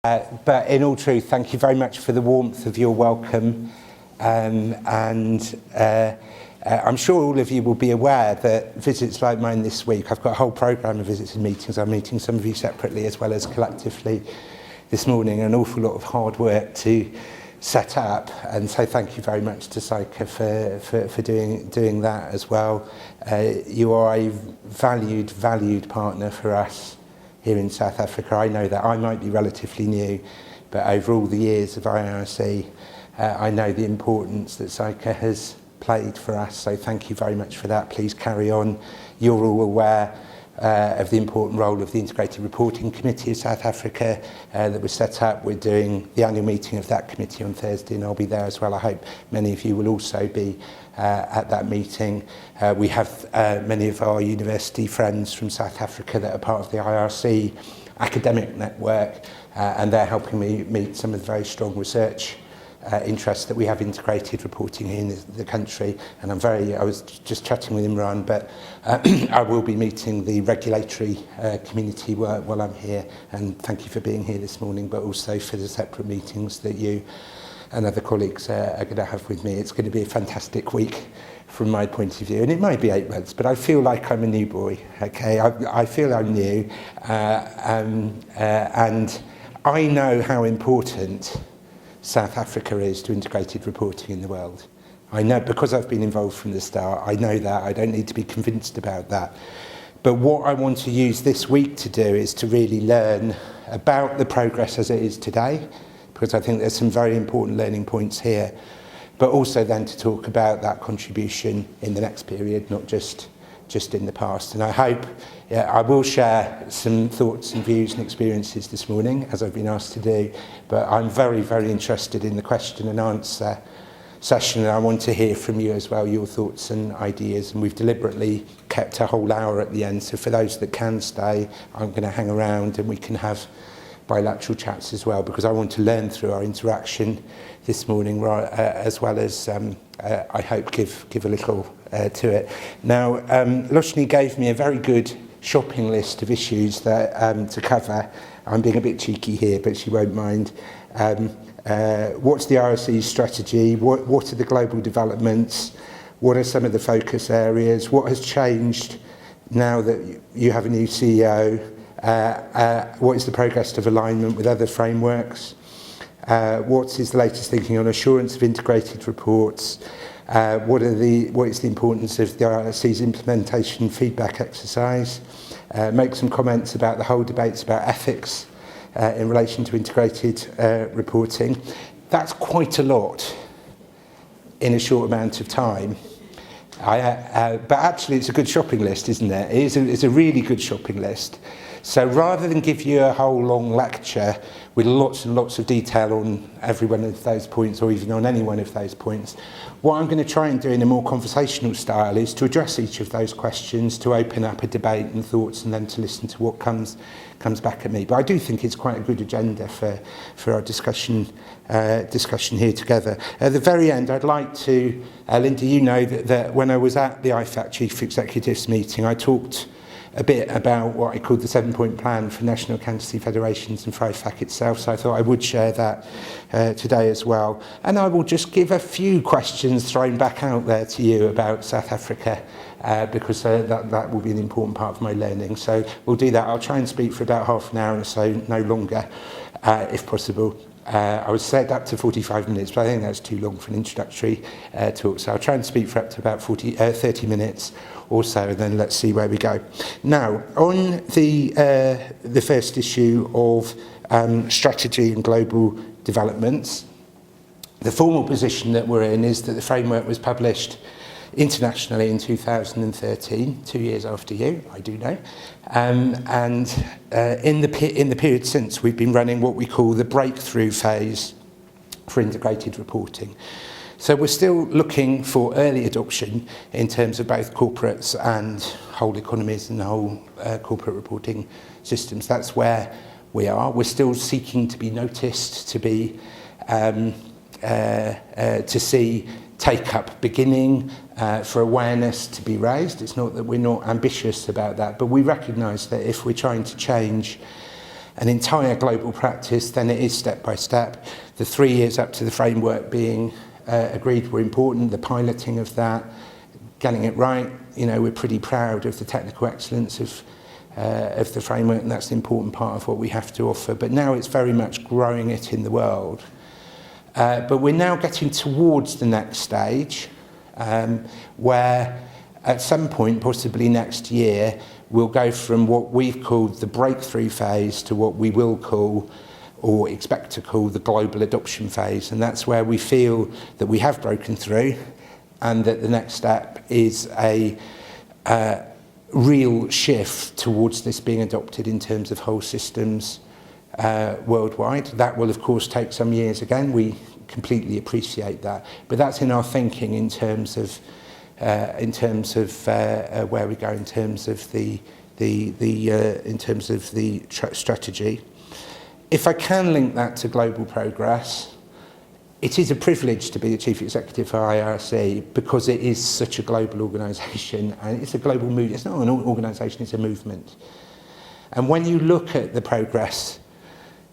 But in all truth, thank you very much for the warmth of your welcome. I'm sure all of you will be aware that visits like mine this week, I've got a whole programme of visits and meetings. I'm meeting some of you separately as well as collectively this morning. An awful lot of hard work to set up, and so thank you very much to SAICA for doing that as well. You are a valued partner for us here in South Africa. I know that I might be relatively new, but over all the years of IIRC, I know the importance that SAICA has played for us, so thank you very much for that. Please carry on. You're all aware of the important role of the Integrated Reporting Committee of South Africa that was set up. We're doing the annual meeting of that committee on Thursday, and I'll be there as well. I hope many of you will also be at that meeting. We have many of our university friends from South Africa that are part of the IIRC academic network, and they're helping me meet some of the very strong research interest that we have integrated reporting here in the country. And I was just chatting with Imran, but I will be meeting the regulatory community while I'm here, and thank you for being here this morning, but also for the separate meetings that you and other colleagues are going to have with me. It's going to be a fantastic week from my point of view, and it might be 8 months, but I feel like I'm a new boy, okay? I feel I'm new, and I know how important South Africa is to integrated reporting in the world. I know, because I've been involved from the start, I know that. I don't need to be convinced about that. But what I want to use this week to do is to really learn about the progress as it is today, because I think there's some very important learning points here, but also then to talk about that contribution in the next period, not just in the past. And I hope I will share some thoughts and views and experiences this morning, as I've been asked to do, but I'm very, very interested in the question and answer session, and I want to hear from you as well, your thoughts and ideas, and we've deliberately kept a whole hour at the end, so for those that can stay, I'm going to hang around and we can have bilateral chats as well, because I want to learn through our interaction this morning, as well as I hope give a little to it. Now, Loshni gave me a very good shopping list of issues that to cover. I'm being a bit cheeky here, but she won't mind. What's the IRC's strategy? What are the global developments? What are some of the focus areas? What has changed now that you have a new CEO? What is the progress of alignment with other frameworks? What is the latest thinking on assurance of integrated reports? What is the importance of the IRC's implementation feedback exercise? Make some comments about the whole debates about ethics in relation to integrated reporting. That's quite a lot in a short amount of time. But actually it's a good shopping list, isn't it? It's a really good shopping list. So rather than give you a whole long lecture with lots and lots of detail on every one of those points, or even on any one of those points, what I'm going to try and do in a more conversational style is to address each of those questions, to open up a debate and thoughts, and then to listen to what comes back at me. But I do think it's quite a good agenda for our discussion here together. At the very end, I'd like to, Linda, you know that when I was at the IFAC Chief Executives meeting, I talked a bit about what I called the 7-point plan for national accountancy federations and for IFAC itself, so I thought I would share that today as well. And I will just give a few questions thrown back out there to you about South Africa, because that will be an important part of my learning. So we'll do that. I'll try and speak for about half an hour or so, no longer, if possible. I was set up to 45 minutes, but I think that's too long for an introductory talk. So I'll try and speak for up to about 30 minutes or so, and then let's see where we go. Now, on the first issue of strategy and global developments, the formal position that we're in is that the framework was published internationally in 2013, 2 years after you, I do know. And in the period since, we've been running what we call the breakthrough phase for integrated reporting. So we're still looking for early adoption in terms of both corporates and whole economies and the whole corporate reporting systems. That's where we are. We're still seeking to be noticed, to be to see take-up beginning, for awareness to be raised. It's not that we're not ambitious about that, but we recognise that if we're trying to change an entire global practice, then it is step by step. The 3 years up to the framework being agreed were important, the piloting of that, getting it right. You know, we're pretty proud of the technical excellence of the framework, and that's the important part of what we have to offer. But now it's very much growing it in the world. But we're now getting towards the next stage, where at some point, possibly next year, we'll go from what we've called the breakthrough phase to what we will call, or expect to call, the global adoption phase. And that's where we feel that we have broken through, and that the next step is a real shift towards this being adopted in terms of whole systems worldwide. That will, of course, take some years again. We completely appreciate that. But that's in our thinking in terms of where we go in terms of the strategy. If I can link that to global progress, it is a privilege to be the Chief Executive for IIRC because it is such a global organisation, and it's a global movement. It's not an organisation, it's a movement. And when you look at the progress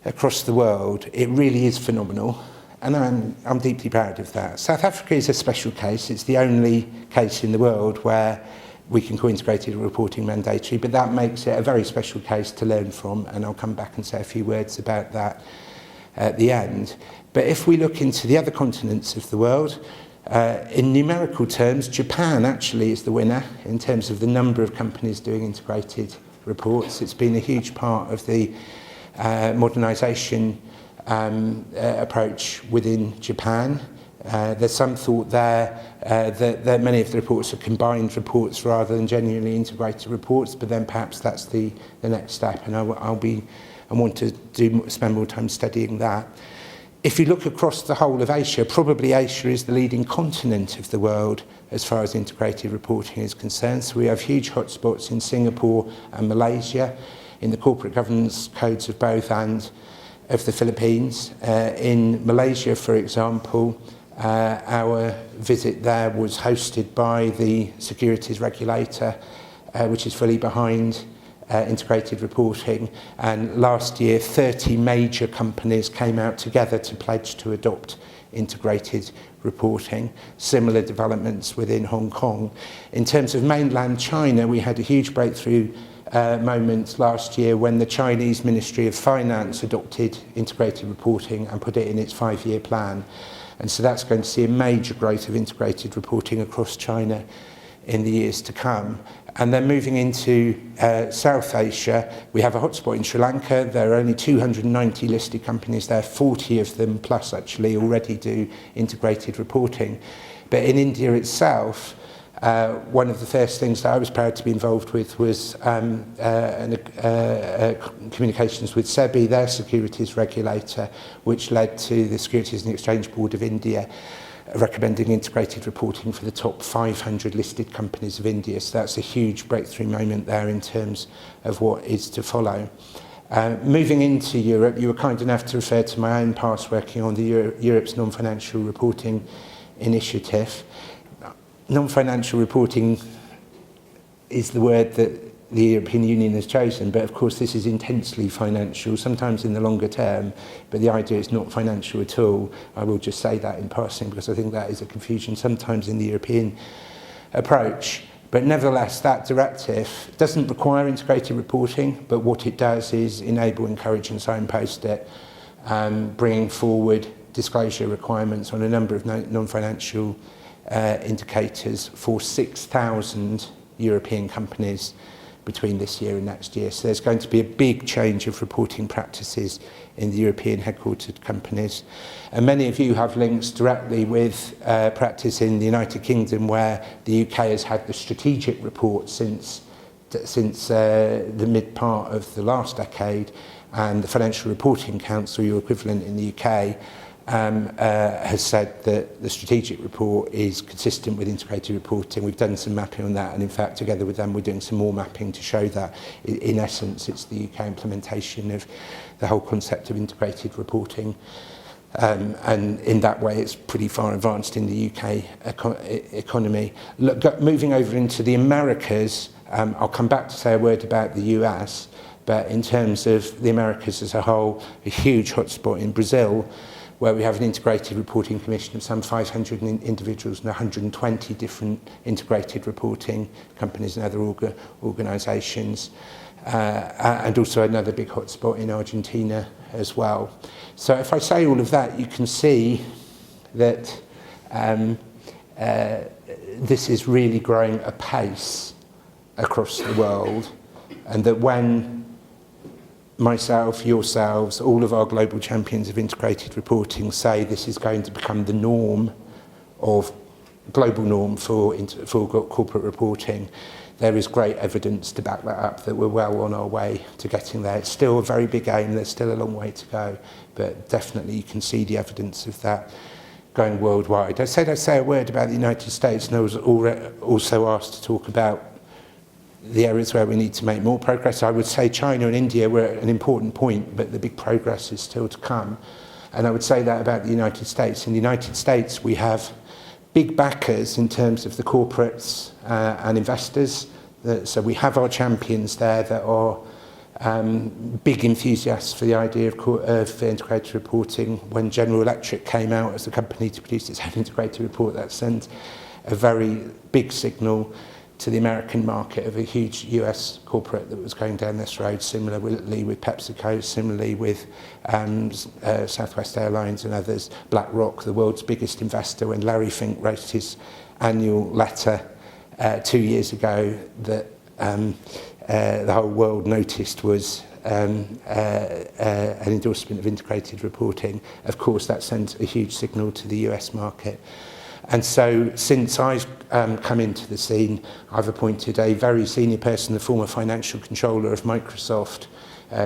across the world, it really is phenomenal, and I'm deeply proud of that. South Africa is a special case. It's the only case in the world where we can call integrated reporting mandatory, but that makes it a very special case to learn from, and I'll come back and say a few words about that at the end. But if we look into the other continents of the world, in numerical terms, Japan actually is the winner in terms of the number of companies doing integrated reports. It's been a huge part of the modernisation approach within Japan. There's some thought there that many of the reports are combined reports rather than genuinely integrated reports, but then perhaps that's the next step, and I want to spend more time studying that. If you look across the whole of Asia, probably Asia is the leading continent of the world as far as integrated reporting is concerned. So we have huge hotspots in Singapore and Malaysia, in the corporate governance codes of both and of the Philippines. In Malaysia, for example, our visit there was hosted by the securities regulator, which is fully behind integrated reporting, and last year 30 major companies came out together to pledge to adopt integrated reporting. Similar developments within Hong Kong. In terms of mainland China, we had a huge breakthrough moment last year when the Chinese Ministry of Finance adopted integrated reporting and put it in its 5-year plan. And so that's going to see a major growth of integrated reporting across China in the years to come. And then moving into South Asia, we have a hotspot in Sri Lanka. There are only 290 listed companies there, 40 of them plus actually already do integrated reporting. But in India itself, one of the first things that I was proud to be involved with was communications with SEBI, their securities regulator, which led to the Securities and Exchange Board of India recommending integrated reporting for the top 500 listed companies of India. So that's a huge breakthrough moment there in terms of what is to follow. Moving into Europe, you were kind enough to refer to my own past working on the Europe's non-financial reporting initiative. Non-financial reporting is the word that the European Union has chosen, but of course this is intensely financial, sometimes in the longer term, but the idea is not financial at all. I will just say that in passing because I think that is a confusion sometimes in the European approach. But nevertheless, that directive doesn't require integrated reporting, but what it does is enable, encourage and signpost it, bringing forward disclosure requirements on a number of non-financial indicators for 6,000 European companies between this year and next year. So there's going to be a big change of reporting practices in the European headquartered companies. And many of you have links directly with practice in the United Kingdom, where the UK has had the strategic report since the mid part of the last decade, and the Financial Reporting Council, your equivalent in the UK, has said that the strategic report is consistent with integrated reporting. We've done some mapping on that, and in fact together with them we're doing some more mapping to show that in essence it's the UK implementation of the whole concept of integrated reporting, and in that way it's pretty far advanced in the UK economy. Look, moving over into the Americas, I'll come back to say a word about the US, But in terms of the Americas as a whole, a huge hotspot in Brazil, where we have an integrated reporting commission of some 500 individuals and 120 different integrated reporting companies and other organisations. And also another big hotspot in Argentina as well. So if I say all of that, you can see that this is really growing apace across the world, and that when myself, yourselves, all of our global champions of integrated reporting say this is going to become the norm of global norm for corporate reporting, there is great evidence to back that up, that we're well on our way to getting there. It's still a very big aim, there's still a long way to go, but definitely you can see the evidence of that going worldwide. I said I'd say a word about the United States, and I was also asked to talk about the areas where we need to make more progress. I would say China and India were at an important point, but the big progress is still to come. And I would say that about the United States. In the United States, we have big backers in terms of the corporates and investors. So we have our champions there that are big enthusiasts for the idea of integrated reporting. When General Electric came out as a company to produce its own integrated report, that sent a very big signal to the American market of a huge US corporate that was going down this road, similarly with PepsiCo, similarly with Southwest Airlines and others. BlackRock, the world's biggest investor, when Larry Fink wrote his annual letter 2 years ago that the whole world noticed was an endorsement of integrated reporting. Of course, that sent a huge signal to the US market. And so since I've come into the scene, I've appointed a very senior person, the former financial controller of Microsoft,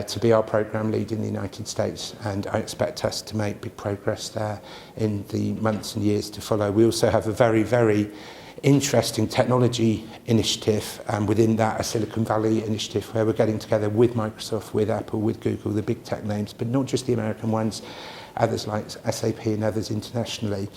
to be our program lead in the United States, and I expect us to make big progress there in the months and years to follow. We also have a very, very interesting technology initiative, and within that a Silicon Valley initiative where we're getting together with Microsoft, with Apple, with Google, the big tech names, but not just the American ones, others like SAP and others internationally,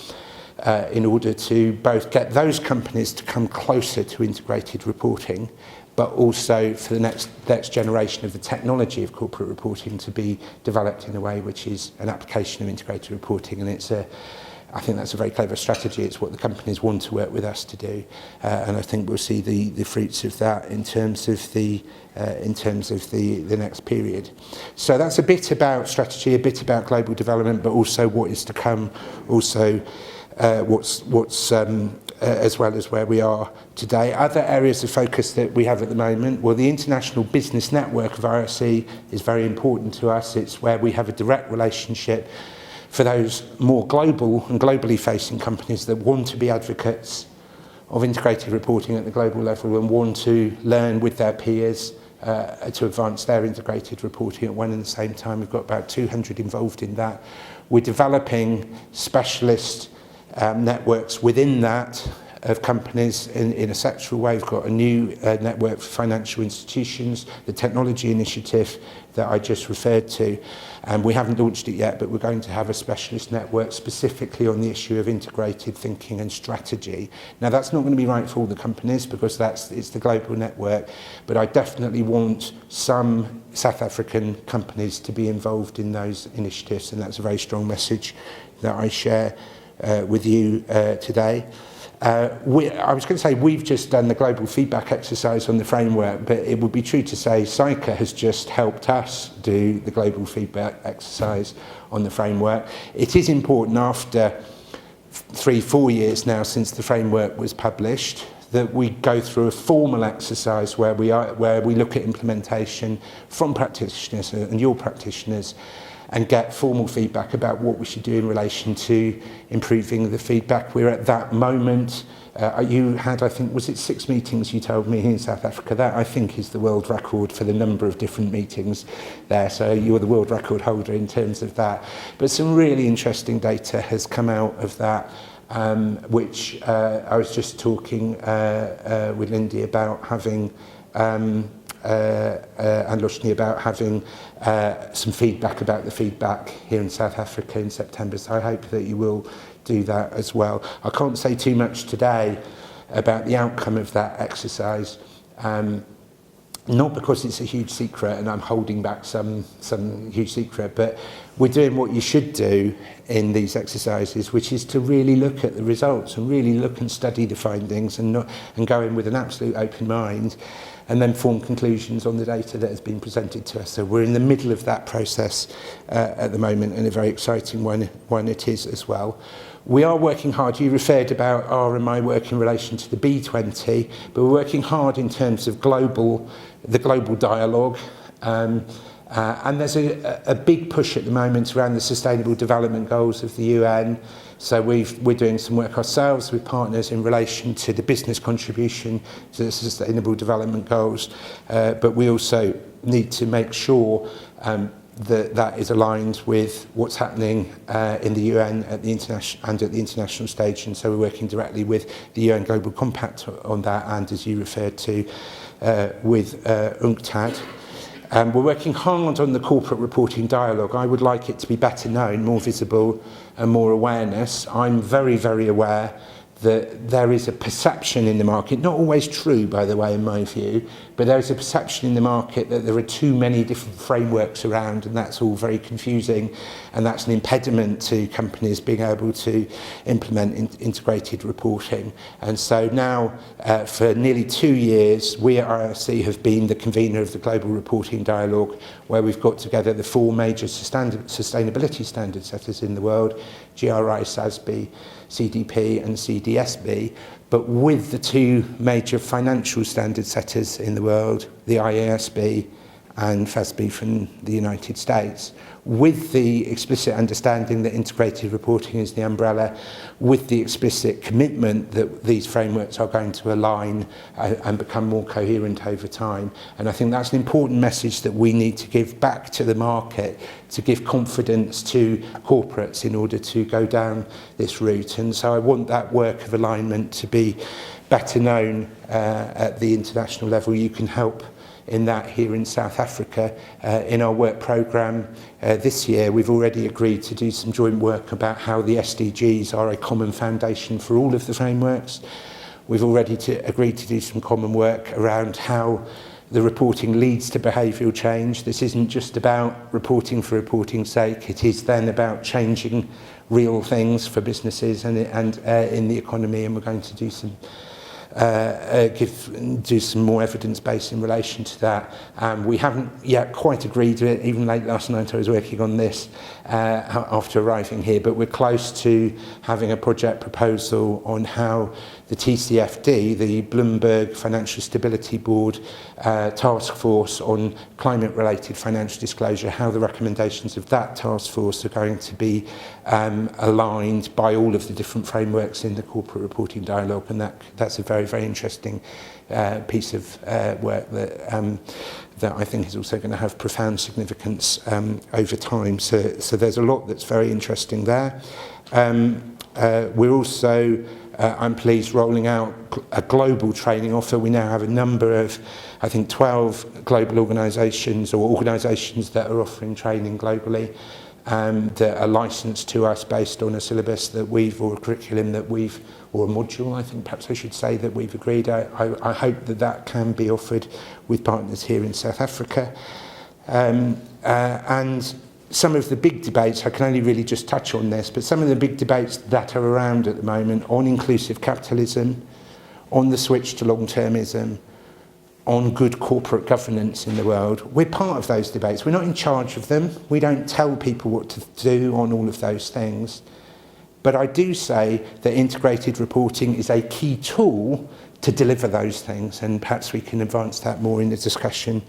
in order to both get those companies to come closer to integrated reporting, but also for the next generation of the technology of corporate reporting to be developed in a way which is an application of integrated reporting. And I think that's a very clever strategy. It's what the companies want to work with us to do, and I think we'll see the fruits of that in terms of the next period. So that's a bit about strategy, a bit about global development, but also what is to come, also what's as well as where we are today. Other areas of focus that we have at the moment, well, the international business network of IIRC is very important to us. It's where we have a direct relationship for those more global and globally facing companies that want to be advocates of integrated reporting at the global level and want to learn with their peers to advance their integrated reporting at one and the same time. We've got about 200 involved in that. We're developing specialist networks within that of companies in a sectoral way. We've got a new network for financial institutions, the technology initiative that I just referred to, and we haven't launched it yet, but we're going to have a specialist network specifically on the issue of integrated thinking and strategy. Now, that's not going to be right for all the companies because it's the global network, but I definitely want some South African companies to be involved in those initiatives, and that's a very strong message that I share with you today. I was going to say we've just done the global feedback exercise on the framework, but it would be true to say SAICA has just helped us do the global feedback exercise on the framework. It is important after 3-4 years now since the framework was published that we go through a formal exercise where we look at implementation from practitioners and your practitioners and get formal feedback about what we should do in relation to improving the feedback. We're at that moment. You had, I think, was it 6 meetings you told me in South Africa? That, I think, is the world record for the number of different meetings there. So you're the world record holder in terms of that. But some really interesting data has come out of that, which I was just talking with Lindy about having and Lushni about having some feedback about the feedback here in South Africa in September. So I hope that you will do that as well. I can't say too much today about the outcome of that exercise, not because it's a huge secret and I'm holding back some huge secret, but we're doing what you should do in these exercises, which is to really look at the results and really look and study the findings and go in with an absolute open mind and then form conclusions on the data that has been presented to us. So we're in the middle of that process at the moment, and a very exciting one it is as well. We are working hard. You referred about our and my work in relation to the B20, but we're working hard in terms of the global dialogue. And there's a big push at the moment around the Sustainable Development Goals of the UN. So we're doing some work ourselves with partners in relation to the business contribution to the Sustainable Development Goals. But we also need to make sure that is aligned with what's happening in the UN at the international stage, and so we're working directly with the UN Global Compact on that, and as you referred to, with UNCTAD. We're working hard on the corporate reporting dialogue. I would like it to be better known, more visible and more awareness. I'm very, very aware that there is a perception in the market, not always true, by the way, in my view, but there is a perception in the market that there are too many different frameworks around, and that's all very confusing, and that's an impediment to companies being able to implement integrated reporting. And so now, for nearly 2 years, we at IIRC have been the convener of the Global Reporting Dialogue, where we've got together the 4 major sustainability standard setters in the world, GRI, SASB, CDP and CDSB, but with the 2 major financial standard setters in the world, the IIRC and FASB from the United States, with the explicit understanding that integrated reporting is the umbrella, with the explicit commitment that these frameworks are going to align and become more coherent over time. And I think that's an important message that we need to give back to the market, to give confidence to corporates in order to go down this route. And so I want that work of alignment to be better known at the international level. You can help in that here in South Africa. In our work programme this year, we've already agreed to do some joint work about how the SDGs are a common foundation for all of the frameworks. We've already agreed to do some common work around how the reporting leads to behavioural change. This isn't just about reporting for reporting's sake. It is then about changing real things for businesses and in the economy, and we're going to do some do some more evidence base in relation to that. We haven't yet quite agreed to it. Even late last night I was working on this after arriving here, but we're close to having a project proposal on how the TCFD, the Bloomberg Financial Stability Board task force on climate-related financial disclosure, how the recommendations of that task force are going to be aligned by all of the different frameworks in the corporate reporting dialogue, and that's a very, very interesting piece of work that I think is also going to have profound significance over time. So there's a lot that's very interesting there. We're also, I'm pleased, rolling out a global training offer. We now have a number of, I think, 12 global organisations or organisations that are offering training globally that are licensed to us based on a syllabus that we've, or a curriculum that we've, or a module, I think perhaps I should say, that we've agreed. I hope that can be offered with partners here in South Africa. And some of the big debates, I can only really just touch on this, but some of the big debates that are around at the moment on inclusive capitalism, on the switch to long-termism, on good corporate governance in the world, we're part of those debates. We're not in charge of them. We don't tell people what to do on all of those things. But I do say that integrated reporting is a key tool to deliver those things, and perhaps we can advance that more in the discussion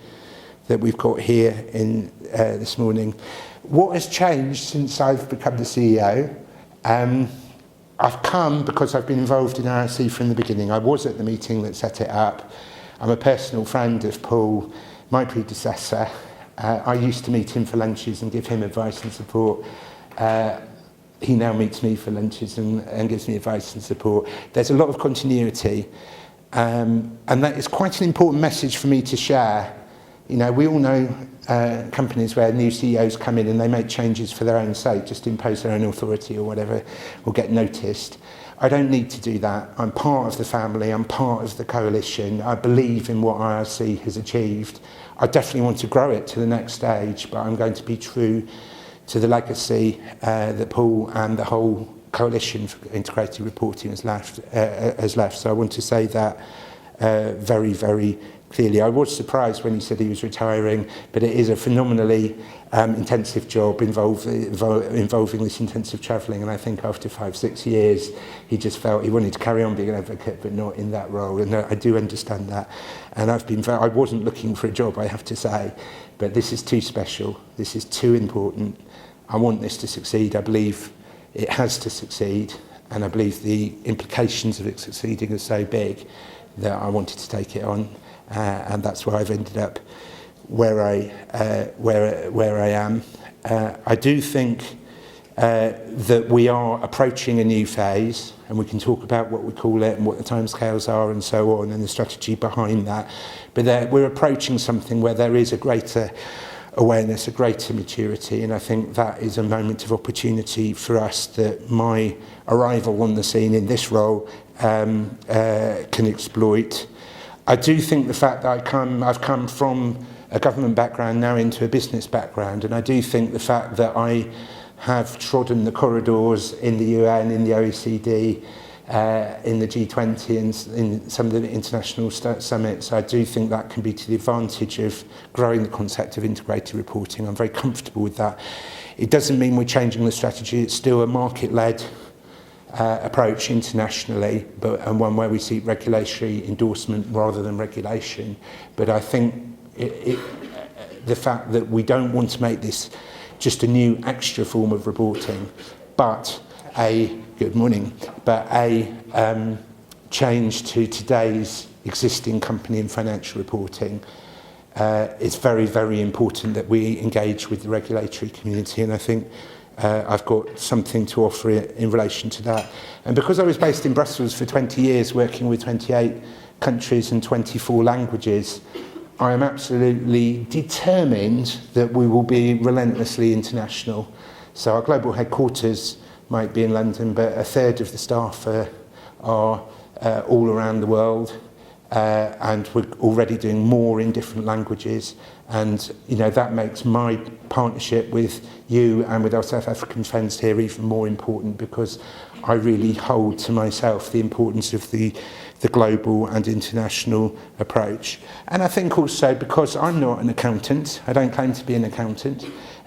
that we've got here in this morning. What has changed since I've become the CEO? I've come because I've been involved in IIRC from the beginning. I was at the meeting that set it up. I'm a personal friend of Paul, my predecessor. I used to meet him for lunches and give him advice and support. He now meets me for lunches and gives me advice and support. There's a lot of continuity, and that is quite an important message for me to share. You know, we all know companies where new CEOs come in and they make changes for their own sake, just impose their own authority or whatever, or get noticed. I don't need to do that. I'm part of the family, I'm part of the coalition. I believe in what IIRC has achieved. I definitely want to grow it to the next stage, but I'm going to be true to the legacy that Paul and the whole coalition for integrated reporting has left. So I want to say that very, very clearly. I was surprised when he said he was retiring, but it is a phenomenally intensive job involving this intensive travelling, and I think after 5-6 years he just felt he wanted to carry on being an advocate but not in that role, and I do understand that. And I wasn't looking for a job, I have to say, but this is too special, this is too important. I want this to succeed. I believe it has to succeed, and I believe the implications of it succeeding are so big that I wanted to take it on, and that's why I've ended up where I am. I do think that we are approaching a new phase, and we can talk about what we call it and what the timescales are and so on, and the strategy behind that. But we're approaching something where there is a greater awareness, a greater maturity, and I think that is a moment of opportunity for us that my arrival on the scene in this role can exploit. I do think the fact that I've come from a government background now into a business background, and I do think the fact that I have trodden the corridors in the UN, in the OECD, in the G20 and in some of the international summits, I do think that can be to the advantage of growing the concept of integrated reporting. I'm very comfortable with that. It doesn't mean we're changing the strategy. It's still a market-led approach internationally, and one where we seek regulatory endorsement rather than regulation. But I think the fact that we don't want to make this just a new extra form of reporting, but a change to today's existing company and financial reporting. It's very, very important that we engage with the regulatory community, and I think I've got something to offer in relation to that. And because I was based in Brussels for 20 years, working with 28 countries and 24 languages, I am absolutely determined that we will be relentlessly international. So our global headquarters might be in London, but a third of the staff are all around the world, and we're already doing more in different languages. And that makes my partnership with you and with our South African friends here even more important, because I really hold to myself the importance of the global and international approach. And I think also because I'm not an accountant, I don't claim to be an accountant,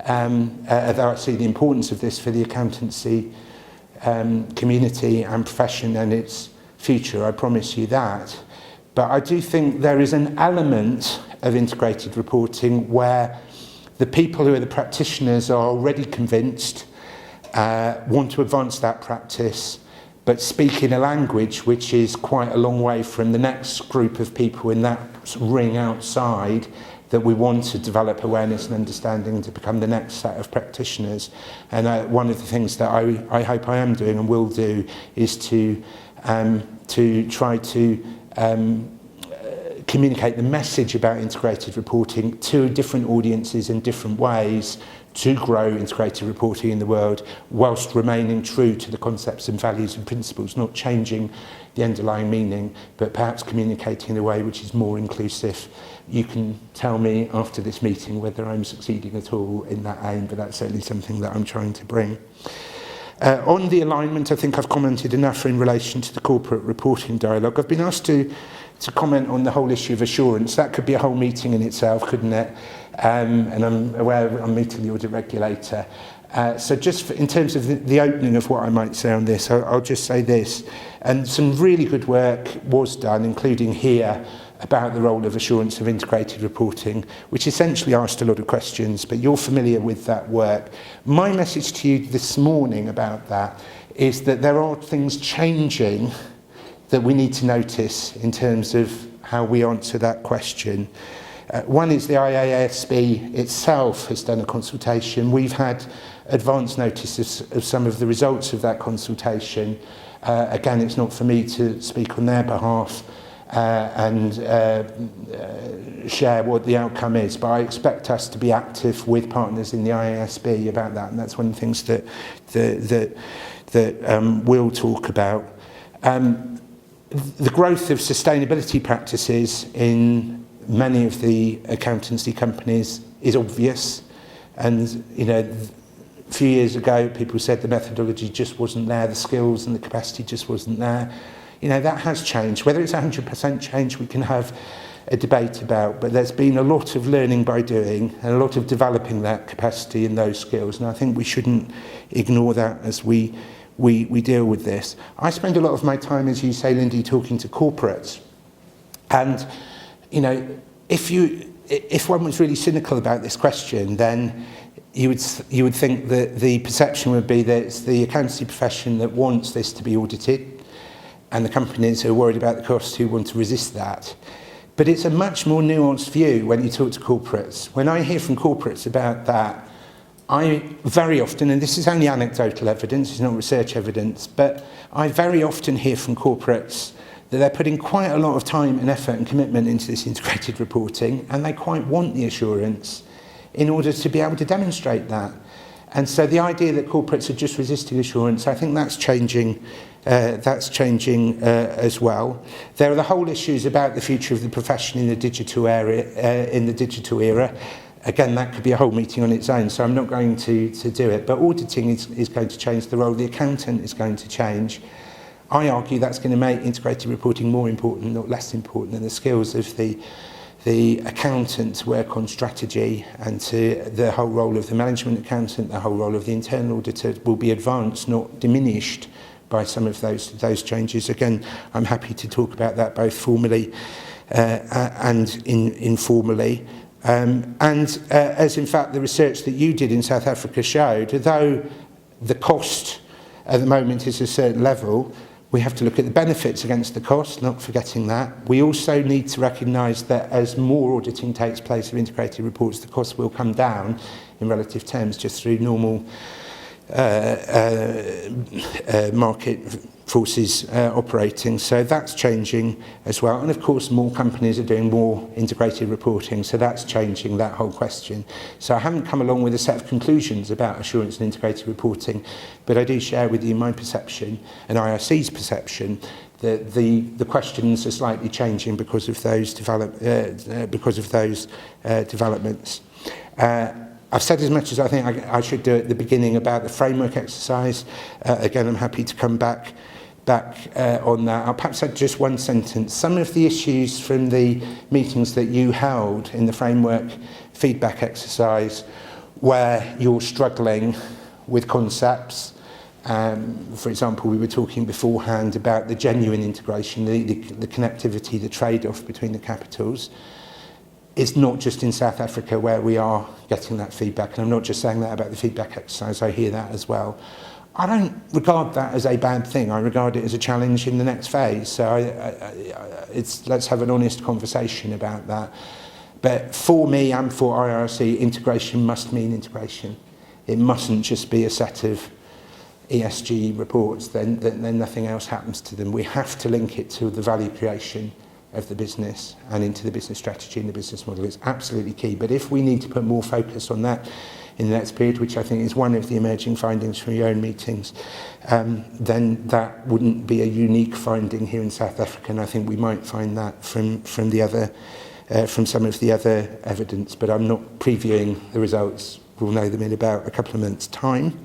although I see the importance of this for the accountancy community and profession and its future, I promise you that. But I do think there is an element of integrated reporting where the people who are the practitioners are already convinced, want to advance that practice, but speak in a language which is quite a long way from the next group of people in that ring outside, that we want to develop awareness and understanding to become the next set of practitioners. And one of the things that I hope I am doing and will do is to try to communicate the message about integrated reporting to different audiences in different ways to grow integrated reporting in the world, whilst remaining true to the concepts and values and principles, not changing the underlying meaning, but perhaps communicating in a way which is more inclusive. You can tell me after this meeting whether I'm succeeding at all in that aim, but that's certainly something that I'm trying to bring. On the alignment, I think I've commented enough in relation to the corporate reporting dialogue. I've been asked to comment on the whole issue of assurance. That could be a whole meeting in itself, couldn't it? And I'm aware I'm meeting the audit regulator. So just in terms of the opening of what I might say on this, I'll just say this. And some really good work was done, including here, about the role of assurance of integrated reporting, which essentially asked a lot of questions, but you're familiar with that work. My message to you this morning about that is that there are things changing that we need to notice in terms of how we answer that question. One is the IIRC itself has done a consultation. We've had advance notices of some of the results of that consultation. Again, it's not for me to speak on their behalf and share what the outcome is, but I expect us to be active with partners in the IIRC about that, and that's one of the things that we'll talk about. The growth of sustainability practices in many of the accountancy companies is obvious, and a few years ago people said the methodology just wasn't there, the skills and the capacity just wasn't there. That has changed. Whether it's 100% change we can have a debate about, but there's been a lot of learning by doing and a lot of developing that capacity and those skills, and I think we shouldn't ignore that as we deal with this. I spend a lot of my time, as you say, Lindy, talking to corporates, and if one was really cynical about this question, then you would think that the perception would be that it's the accountancy profession that wants this to be audited, and the companies who are worried about the costs who want to resist that. But it's a much more nuanced view when you talk to corporates. When I hear from corporates about that, I very often, and this is only anecdotal evidence, it's not research evidence, but I very often hear from corporates that they're putting quite a lot of time and effort and commitment into this integrated reporting, and they quite want the assurance in order to be able to demonstrate that. And so the idea that corporates are just resisting assurance, I think that's changing as well. There are the whole issues about the future of the profession in the digital era. Again, that could be a whole meeting on its own, so I'm not going to do it. But auditing is going to change. The role of the accountant is going to change. I argue that's going to make integrated reporting more important, not less important, and the skills of the accountant to work on strategy and to the whole role of the management accountant, the whole role of the internal auditor will be advanced, not diminished by some of those changes. Again, I'm happy to talk about that both formally and informally. As in fact the research that you did in South Africa showed, although the cost at the moment is a certain level, we have to look at the benefits against the cost, not forgetting that. We also need to recognise that as more auditing takes place of integrated reports, the cost will come down in relative terms just through normal market forces operating. So that's changing as well. And of course, more companies are doing more integrated reporting, so that's changing that whole question. So I haven't come along with a set of conclusions about assurance and integrated reporting, but I do share with you my perception and IIRC's perception that the questions are slightly changing because of those developments. I've said as much as I think I should do at the beginning about the framework exercise. Again, I'm happy to come back on that. I'll perhaps add just one sentence. Some of the issues from the meetings that you held in the framework feedback exercise where you're struggling with concepts. For example, we were talking beforehand about the genuine integration, the connectivity, the trade-off between the capitals. It's not just in South Africa where we are getting that feedback, and I'm not just saying that about the feedback exercise, I hear that as well. I don't regard that as a bad thing, I regard it as a challenge in the next phase, so let's have an honest conversation about that. But for me and for IIRC, integration must mean integration. It mustn't just be a set of ESG reports, then nothing else happens to them. We have to link it to the value creation of the business and into the business strategy and the business model. It's absolutely key. But if we need to put more focus on that in the next period, which I think is one of the emerging findings from your own meetings, then that wouldn't be a unique finding here in South Africa, and I think we might find that from some of the other evidence, but I'm not previewing the results. We'll know them in about a couple of months' time.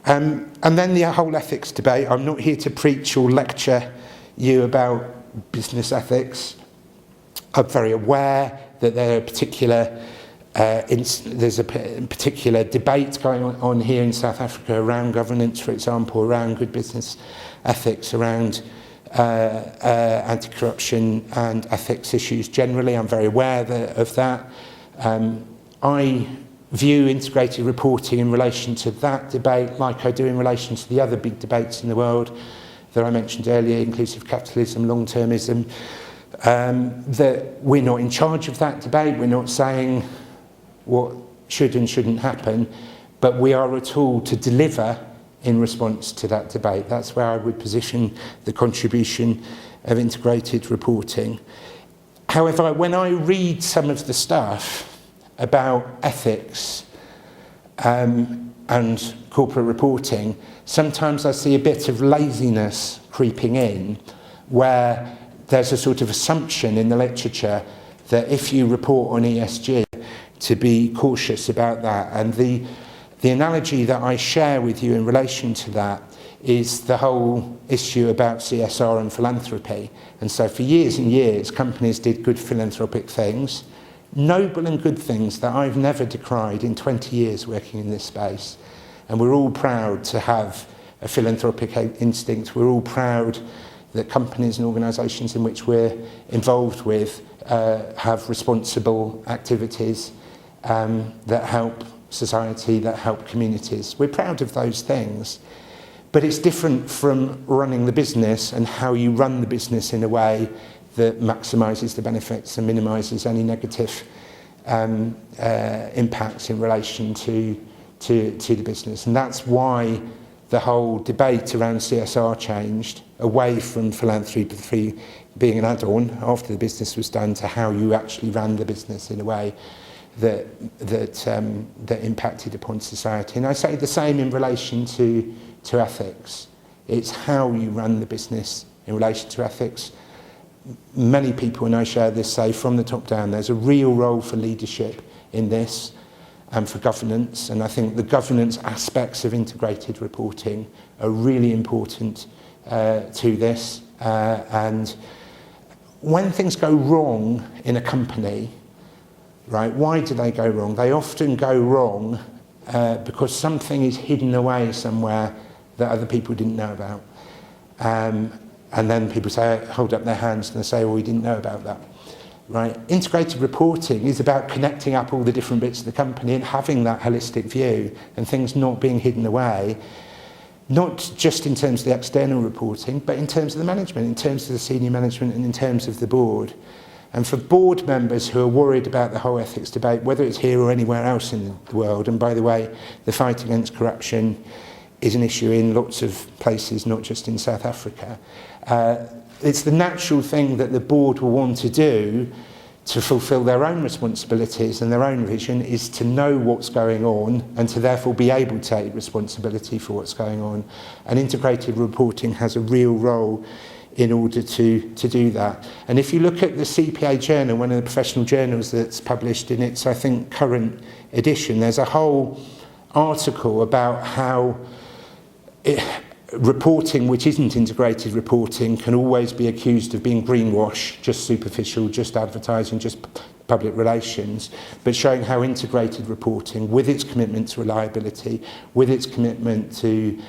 And then the whole ethics debate. I'm not here to preach or lecture you about business ethics. I'm very aware that there are there's a particular debate going on here in South Africa around governance, for example, around good business ethics, around anti-corruption and ethics issues generally. I'm very aware of that. I view integrated reporting in relation to that debate like I do in relation to the other big debates in the world that I mentioned earlier, inclusive capitalism, long-termism, that we're not in charge of that debate. We're not saying what should and shouldn't happen, but we are a tool to deliver in response to that debate. That's where I would position the contribution of integrated reporting. However, when I read some of the stuff about ethics, and corporate reporting, sometimes I see a bit of laziness creeping in, where there's a sort of assumption in the literature that if you report on ESG, to be cautious about that. And the analogy that I share with you in relation to that is the whole issue about CSR and philanthropy. And so for years and years, companies did good philanthropic things, noble and good things that I've never decried in 20 years working in this space. And we're all proud to have a philanthropic instinct. We're all proud that companies and organisations in which we're involved with have responsible activities that help society, that help communities. We're proud of those things. But it's different from running the business and how you run the business in a way that maximises the benefits and minimises any negative impacts in relation to the business. And that's why the whole debate around CSR changed away from philanthropy being an add-on after the business was done to how you actually ran the business in a way that impacted upon society. And I say the same in relation to ethics. It's how you run the business in relation to ethics. Many people, and I share this, say from the top down, there's a real role for leadership in this and for governance. And I think the governance aspects of integrated reporting are really important to this. And when things go wrong in a company, right, why do they go wrong? They often go wrong because something is hidden away somewhere that other people didn't know about. And then people say, hold up their hands and they say, well, we didn't know about that. Right? Integrated reporting is about connecting up all the different bits of the company and having that holistic view and things not being hidden away, not just in terms of the external reporting, but in terms of the management, in terms of the senior management and in terms of the board. And for board members who are worried about the whole ethics debate, whether it's here or anywhere else in the world, and by the way, the fight against corruption is an issue in lots of places, not just in South Africa. It's the natural thing that the board will want to do to fulfil their own responsibilities and their own vision is to know what's going on and to therefore be able to take responsibility for what's going on. And integrated reporting has a real role in order to do that. And if you look at the CPA journal, one of the professional journals that's published in its, I think, current edition, there's a whole article about how reporting which isn't integrated reporting can always be accused of being greenwash, just superficial, just advertising, just public relations, but showing how integrated reporting, with its commitment to reliability, with its commitment to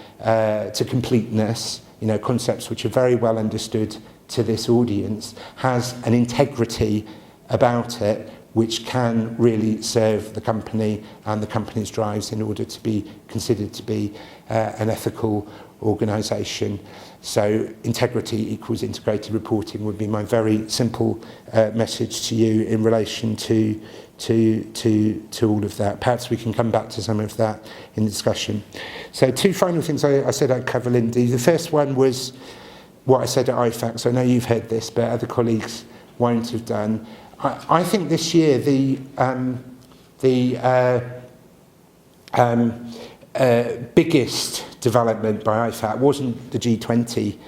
completeness, you know, concepts which are very well understood to this audience, has an integrity about it which can really serve the company and the company's drives in order to be considered to be an ethical organisation. So integrity equals integrated reporting would be my very simple message to you in relation to all of that. Perhaps we can come back to some of that in the discussion. So two final things I said I'd cover, Lindy. The first one was what I said at IFAC. So I know you've heard this, but other colleagues won't have done. I think this year the biggest development by IFAC wasn't the G20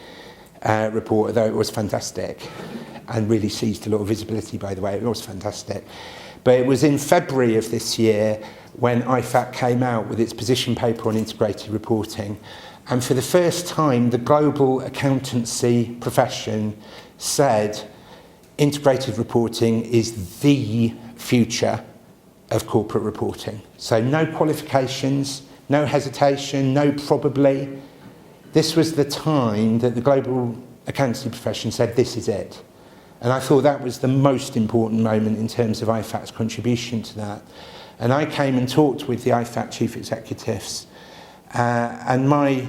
report, although it was fantastic and really seized a lot of visibility, by the way. It was fantastic. But it was in February of this year when IFAC came out with its position paper on integrated reporting. And for the first time, the global accountancy profession said integrated reporting is the future of corporate reporting. So no qualifications, no hesitation, no probably. This was the time that the global accountancy profession said this is it. And I thought that was the most important moment in terms of IFAC's contribution to that. And I came and talked with the IFAC chief executives. And my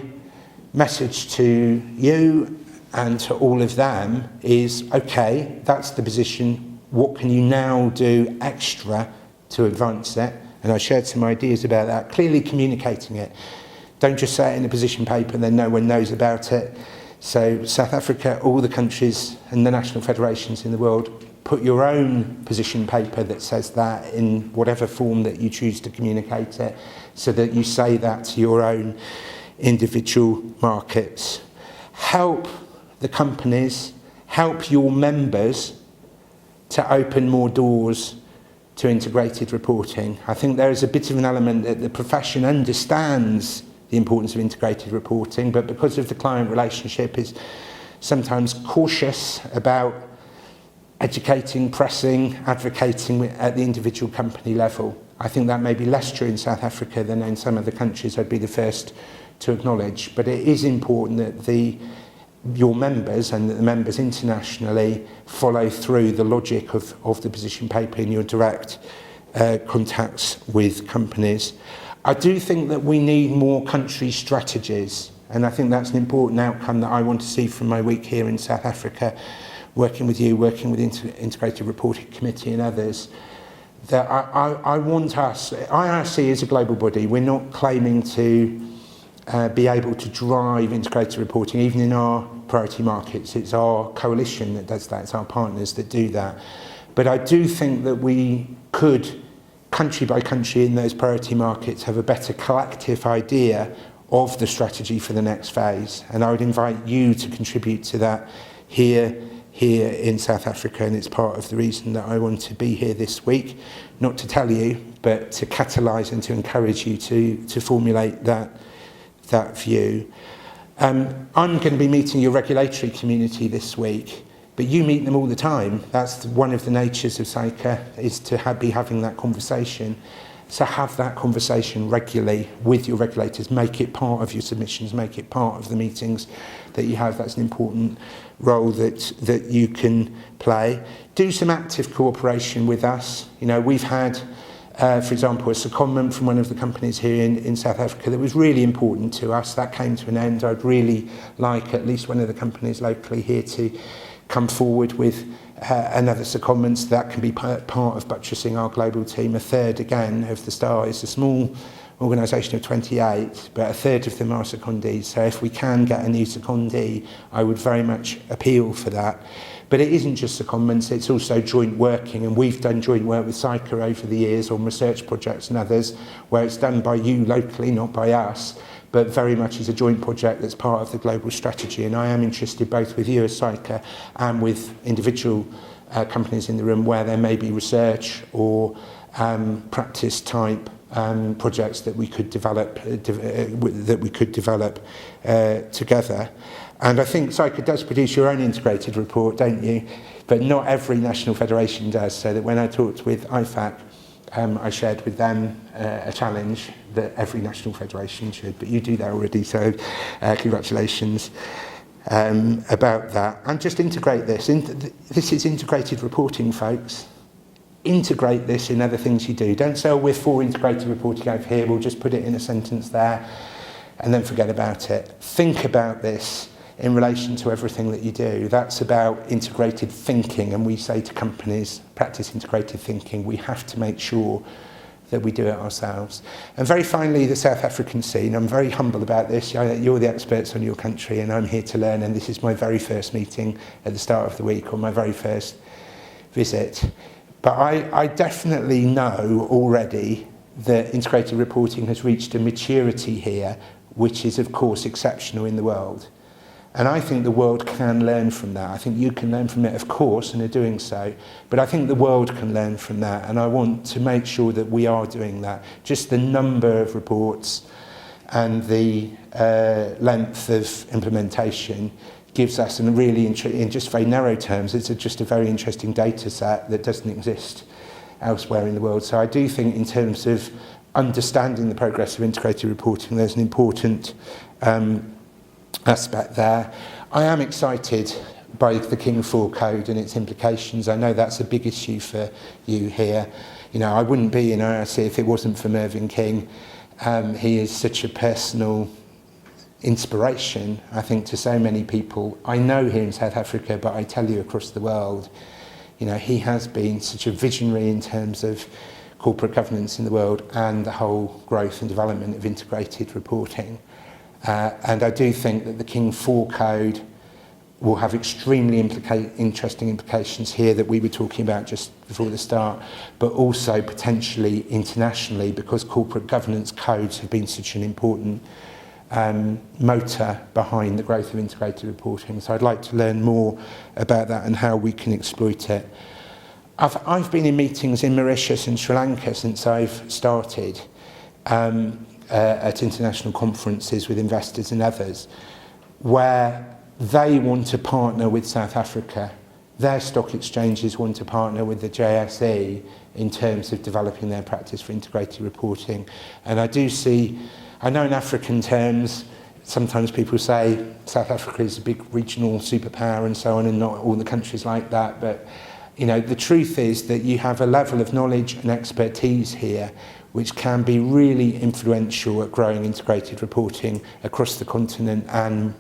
message to you and to all of them is, okay, that's the position. What can you now do extra to advance it? And I shared some ideas about that, clearly communicating it. Don't just say it in a position paper and then no one knows about it. So South Africa, all the countries and the national federations in the world, put your own position paper that says that in whatever form that you choose to communicate it, so that you say that to your own individual markets. Help the companies, help your members to open more doors to integrated reporting. I think there is a bit of an element that the profession understands the importance of integrated reporting, but because of the client relationship is sometimes cautious about educating, pressing, advocating at the individual company level. I think that may be less true in South Africa than in some of the countries I'd be the first to acknowledge, but it is important that your members and the members internationally follow through the logic of the position paper in your direct contacts with companies. I do think that we need more country strategies, and I think that's an important outcome that I want to see from my week here in South Africa, working with you, working with Integrated Reporting Committee and others, that I want us, IIRC is a global body, we're not claiming to be able to drive integrated reporting even in our priority markets. It's our coalition that does that, it's our partners that do that. But I do think that we could, country by country in those priority markets, have a better collective idea of the strategy for the next phase. And I would invite you to contribute to that here in South Africa, and it's part of the reason that I want to be here this week, not to tell you, but to catalyse and to encourage you to formulate that view. I'm going to be meeting your regulatory community this week, but you meet them all the time. That's one of the natures of SAICA, is to be having that conversation. So have that conversation regularly with your regulators, make it part of your submissions, make it part of the meetings that you have. That's an important role that you can play. Do some active cooperation with us. You know, we've had, for example, a secondment from one of the companies here in South Africa that was really important to us. That came to an end. I'd really like at least one of the companies locally here to come forward with another secondment that can be part of buttressing our global team. A third, again, of the STAR is a small organisation of 28, but a third of them are secondees. So if we can get a new secondee, I would very much appeal for that. But it isn't just secondments, it's also joint working, and we've done joint work with SAICA over the years on research projects and others, where it's done by you locally, not by us, but very much is a joint project that's part of the global strategy. And I am interested both with you as SAICA and with individual companies in the room where there may be research or practice type projects that we could develop together. And I think SAICA does produce your own integrated report, don't you? But not every national federation does, so that when I talked with IFAC, I shared with them a challenge that every national federation should, but you do that already, so congratulations about that. And just integrate this. This is integrated reporting, folks. Integrate this in other things you do. Don't say, oh, we're for integrated reporting over here, we'll just put it in a sentence there and then forget about it. Think about this in relation to everything that you do. That's about integrated thinking, and we say to companies, practice integrated thinking. We have to make sure that we do it ourselves. And very finally, the South African scene. I'm very humble about this. You're the experts on your country, and I'm here to learn, and this is my very first meeting at the start of the week, or my very first visit. But I definitely know already that integrated reporting has reached a maturity here, which is, of course, exceptional in the world. And I think the world can learn from that. I think you can learn from it, of course, and are doing so. But I think the world can learn from that. And I want to make sure that we are doing that. Just the number of reports and the length of implementation gives us, in just very narrow terms, it's just a very interesting data set that doesn't exist elsewhere in the world. So I do think in terms of understanding the progress of integrated reporting, there's an important aspect there. I am excited by the King 4 code and its implications. I know that's a big issue for you here. You know, I wouldn't be in IIRC if it wasn't for Mervyn King. He is such a personal inspiration, I think, to so many people. I know here in South Africa, but I tell you across the world, you know, he has been such a visionary in terms of corporate governance in the world and the whole growth and development of integrated reporting. And I do think that the King 4 code will have extremely interesting implications here that we were talking about just before the start, but also potentially internationally, because corporate governance codes have been such an important motor behind the growth of integrated reporting. So I'd like to learn more about that and how we can exploit it. I've been in meetings in Mauritius and Sri Lanka since I've started at international conferences with investors and others, where they want to partner with South Africa. Their stock exchanges want to partner with the JSE in terms of developing their practice for integrated reporting. And I know in African terms, sometimes people say South Africa is a big regional superpower and so on, and not all the countries like that. But you know, the truth is that you have a level of knowledge and expertise here which can be really influential at growing integrated reporting across the continent and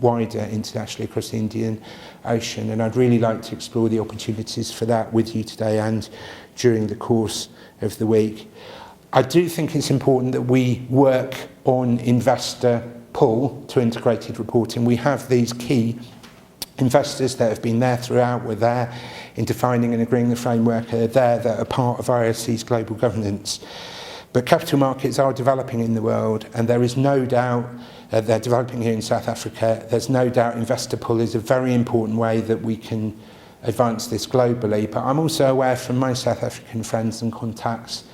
wider internationally across the Indian Ocean. And I'd really like to explore the opportunities for that with you today and during the course of the week. I do think it's important that we work on investor pull to integrated reporting. We have these key investors that have been there throughout. We're there in defining and agreeing the framework, are there that are part of IIRC's global governance. But capital markets are developing in the world, and there is no doubt they're developing here in South Africa. There's no doubt investor pull is a very important way that we can advance this globally. But I'm also aware from my South African friends and contacts,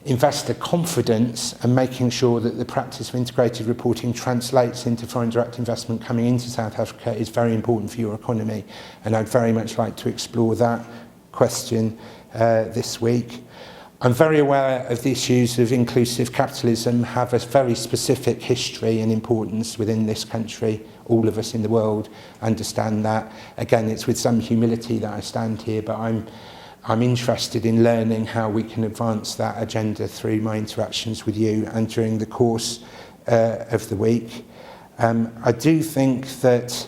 investor confidence and making sure that the practice of integrated reporting translates into foreign direct investment coming into South Africa is very important for your economy. And I'd very much like to explore that question this week. I'm very aware of the issues of inclusive capitalism have a very specific history and importance within this country. All of us in the world understand that. Again, it's with some humility that I stand here, but I'm interested in learning how we can advance that agenda through my interactions with you and during the course of the week. I do think that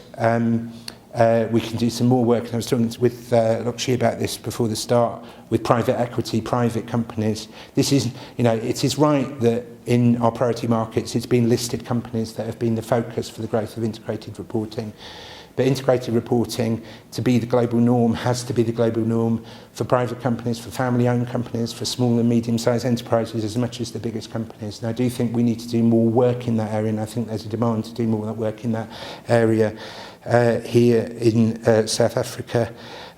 we can do some more work, and I was talking with Lakshmi about this before the start, with private equity, private companies. This is, you know, it is right that in our priority markets it's been listed companies that have been the focus for the growth of integrated reporting. But integrated reporting, to be the global norm, has to be the global norm for private companies, for family-owned companies, for small and medium-sized enterprises, as much as the biggest companies. And I do think we need to do more work in that area, and I think there's a demand to do more work in that area here in South Africa.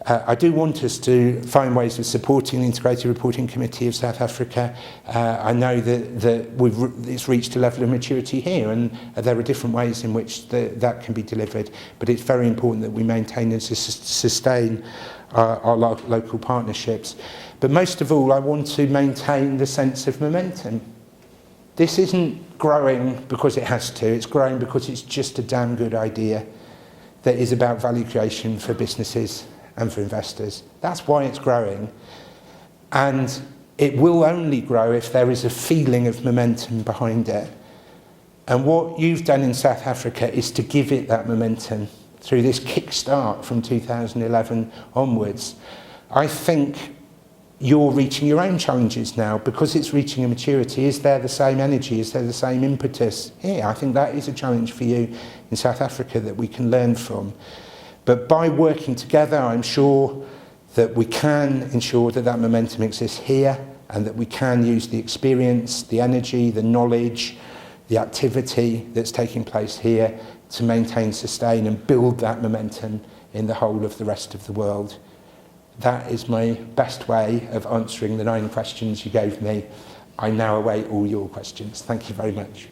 I do want us to find ways of supporting the Integrated Reporting Committee of South Africa. I know that it's reached a level of maturity here, and there are different ways in which that can be delivered, but it's very important that we maintain and sustain our local partnerships. But most of all, I want to maintain the sense of momentum. This isn't growing because it has to, it's growing because it's just a damn good idea that is about value creation for businesses and for investors. That's why it's growing. And it will only grow if there is a feeling of momentum behind it. And what you've done in South Africa is to give it that momentum through this kickstart from 2011 onwards. I think you're reaching your own challenges now because it's reaching a maturity. Is there the same energy? Is there the same impetus here? I think that is a challenge for you in South Africa that we can learn from. But by working together, I'm sure that we can ensure that that momentum exists here, and that we can use the experience, the energy, the knowledge, the activity that's taking place here to maintain, sustain and build that momentum in the whole of the rest of the world. That is my best way of answering the 9 questions you gave me. I now await all your questions. Thank you very much.